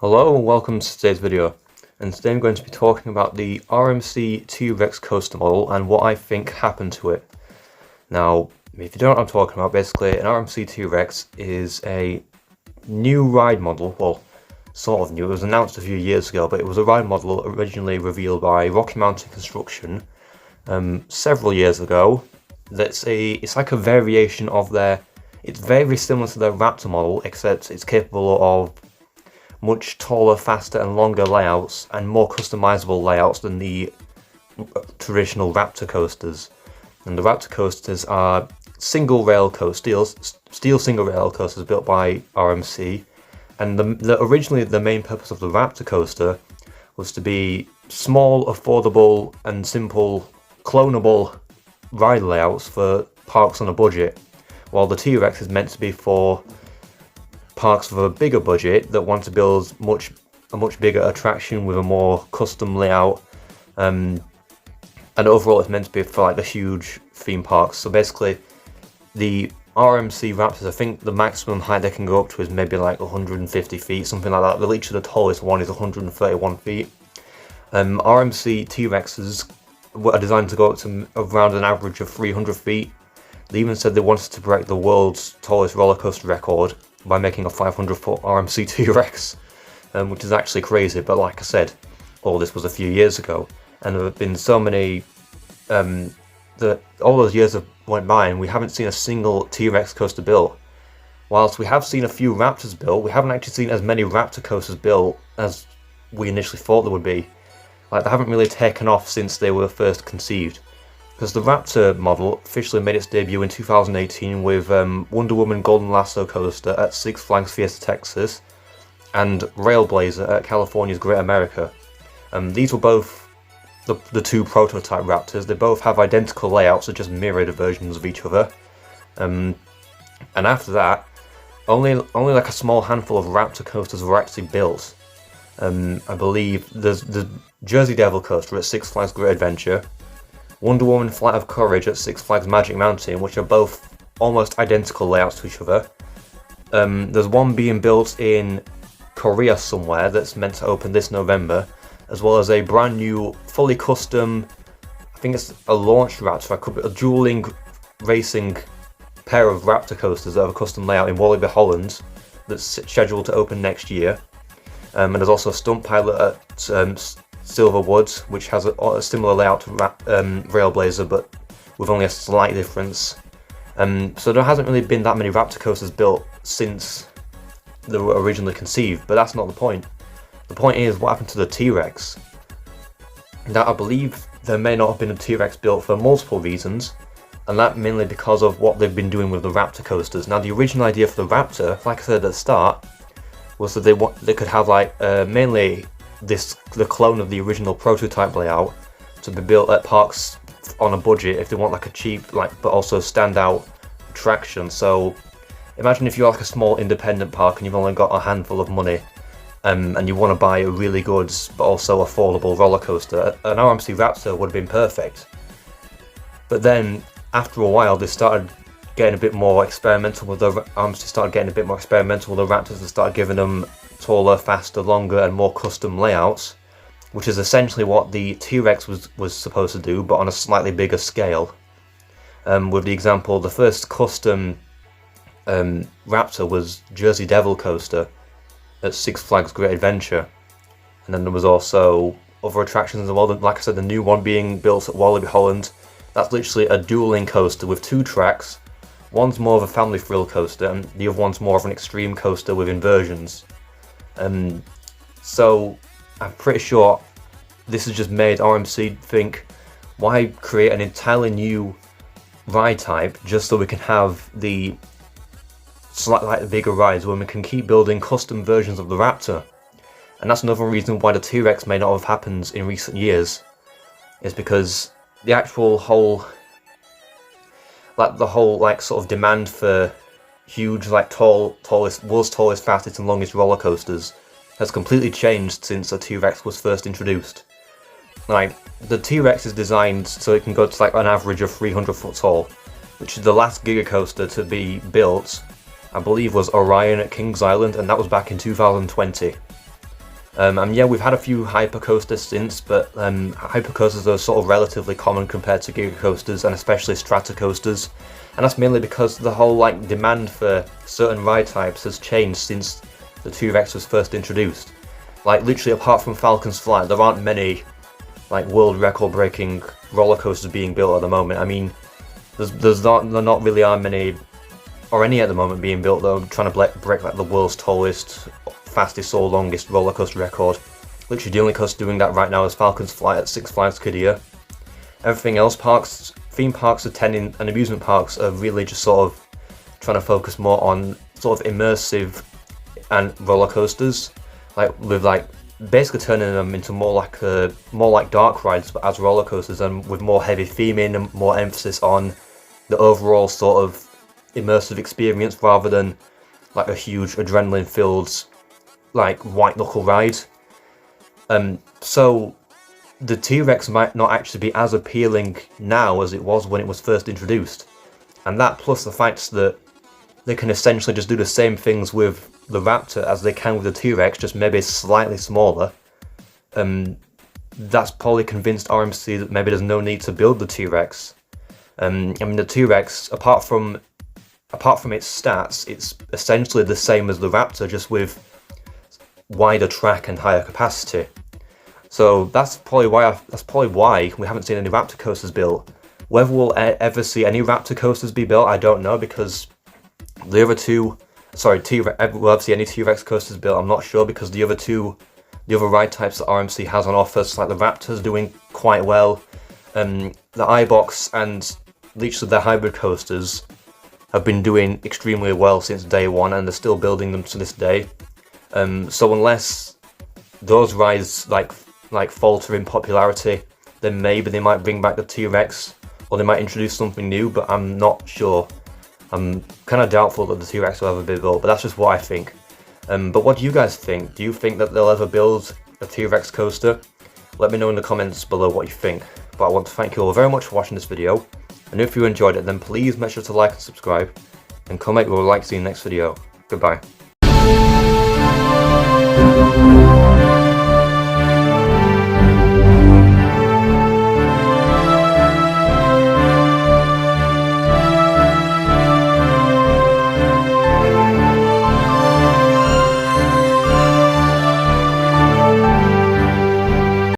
Hello and welcome to today's video, and today I'm going to be talking about the RMC T-Rex Coastee model and what I think happened to it. Now, if you don't know what I'm talking about, basically an RMC T-Rex is a new ride model, well, sort of new. It was announced a few years ago, but it was a ride model originally revealed by Rocky Mountain Construction several years ago. It's like a variation of it's very similar to their Raptor model, except it's capable of much taller, faster and longer layouts and more customizable layouts than the traditional Raptor coasters. And the Raptor coasters are single rail coasters, steel single rail coasters built by RMC. And originally the main purpose of the Raptor coaster was to be small, affordable and simple clonable ride layouts for parks on a budget, while the T-Rex is meant to be for parks with a bigger budget that want to build a much bigger attraction with a more custom layout, and overall it's meant to be for like the huge theme parks. So basically the RMC Raptors, I think the maximum height they can go up to is maybe like 150 feet, something like that. Each of the tallest one is 131 feet. RMC T-Rexes are designed to go up to around an average of 300 feet. They even said they wanted to break the world's tallest roller coaster record by making a 500-foot RMC T-Rex, which is actually crazy. But like I said, all this was a few years ago, and there have been so many. All those years have went by, and we haven't seen a single T-Rex coaster built. Whilst we have seen a few Raptors built, we haven't actually seen as many Raptor coasters built as we initially thought there would be. Like, they haven't really taken off since they were first conceived. Because the Raptor model officially made its debut in 2018 with Wonder Woman Golden Lasso Coaster at Six Flags Fiesta Texas and Railblazer at California's Great America. These were both the two prototype Raptors. They both have identical layouts, they're just mirrored versions of each other. And after that, only like a small handful of Raptor coasters were actually built. I believe there's the Jersey Devil Coaster at Six Flags Great Adventure, Wonder Woman Flight of Courage at Six Flags Magic Mountain, which are both almost identical layouts to each other. There's one being built in Korea somewhere that's meant to open this November, as well as a brand new, fully custom, I think it's a launch Raptor, a dueling racing pair of Raptor coasters that have a custom layout in Walibi, Holland, that's scheduled to open next year. And there's also a stunt pilot at Silverwood, which has a similar layout to Railblazer, but with only a slight difference. So there hasn't really been that many Raptor coasters built since they were originally conceived, but that's not the point. The point is what happened to the T-Rex. Now, I believe there may not have been a T-Rex built for multiple reasons, and that mainly because of what they've been doing with the Raptor coasters. Now, the original idea for the Raptor, like I said at the start, was that they could have like mainly the clone of the original prototype layout to be built at parks on a budget if they want like a cheap but also standout attraction. So imagine if you're like a small independent park and you've only got a handful of money, and you want to buy a really good but also affordable roller coaster. An RMC Raptor would have been perfect. But then after a while they started getting a bit more experimental with the Raptors and started giving them taller, faster, longer and more custom layouts, which is essentially what the T-Rex was supposed to do, but on a slightly bigger scale. With the example, the first custom Raptor was Jersey Devil Coaster at Six Flags Great Adventure, and then there was also other attractions as well. Like I said, the new one being built at Walibi, Holland, that's literally a dueling coaster with two tracks. One's more of a family thrill coaster and the other one's more of an extreme coaster with inversions. So I'm pretty sure this has just made RMC think, why create an entirely new ride type just so we can have the slightly bigger rides when we can keep building custom versions of the Raptor. And that's another reason why the T-Rex may not have happened in recent years, is because the actual whole sort of demand for huge, world's tallest, fastest and longest roller coasters has completely changed since the T-Rex was first introduced. Like, the T-Rex is designed so it can go to like an average of 300 foot tall, which is the last giga coaster to be built, I believe, was Orion at Kings Island, and that was back in 2020. And yeah, we've had a few hypercoasters since, but hypercoasters are sort of relatively common compared to gigacoasters, and especially stratocoasters. And that's mainly because the whole like demand for certain ride types has changed since the T-Rex was first introduced. Like literally, apart from Falcon's Flight, there aren't many like world record breaking roller coasters being built at the moment. I mean, there not really are many, or any at the moment being built though, trying to break like the world's tallest, fastest or longest roller coaster record. Literally the only coaster doing that right now is Falcon's Flight at Six Flags Qiddiya. Everything else, theme parks, attending and amusement parks are really just sort of trying to focus more on sort of immersive and roller coasters, like with like basically turning them into more like dark rides but as roller coasters, and with more heavy theming and more emphasis on the overall sort of immersive experience rather than like a huge adrenaline filled like white knuckle ride. So the T-Rex might not actually be as appealing now as it was when it was first introduced, and that plus the fact that they can essentially just do the same things with the Raptor as they can with the T-Rex, just maybe slightly smaller. That's probably convinced RMC that maybe there's no need to build the T-Rex. I mean, the T-Rex, apart from its stats, it's essentially the same as the Raptor, just with wider track and higher capacity. So that's probably why we haven't seen any Raptor coasters built. Whether we'll ever see any Raptor coasters be built, I don't know, because the other two, we'll ever see any T-Rex coasters built, I'm not sure, because the other ride types that RMC has on offer, so like the Raptor's doing quite well, the iBox and literally their hybrid coasters have been doing extremely well since day one, and they're still building them to this day. So unless those rides like falter in popularity, then maybe they might bring back the T-Rex, or they might introduce something new, but I'm not sure. I'm kind of doubtful that the T-Rex will ever be built, but that's just what I think. But what do you guys think? Do you think that they'll ever build a T-Rex coaster? Let me know in the comments below what you think. But I want to thank you all very much for watching this video, and if you enjoyed it, then please make sure to like and subscribe, and comment if you would like to see the next video. Goodbye.